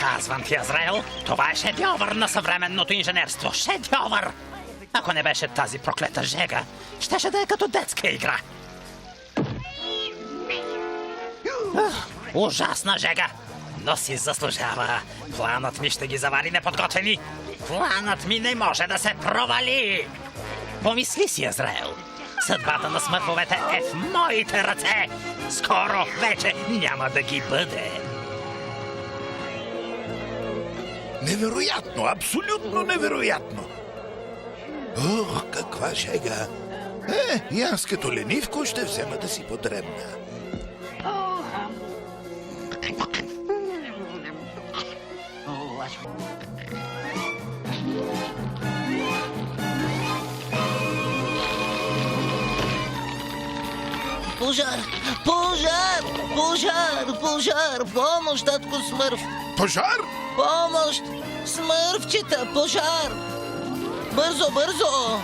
Казвам ти, Азраел, това е шедьовър на съвременното инженерство. Шедьовър! Ако не беше тази проклета жега, щеше да е като детска игра. Ужасна жега! Но си заслужава. Планът ми ще ги завари неподготвени. Планът ми не може да се провали. Помисли си, Азраел. Съдбата на смъртвовете е в моите ръце. Скоро вече няма да ги бъде. Невероятно, абсолютно невероятно. Ох, каква шега. И аз като ленивко ще взема да си подребна. Пожар! Пожар! Пожар! Пожар! Помощ, татко Смърф! Пожар? Помощ! Смърфчета! Пожар! Бързо, бързо!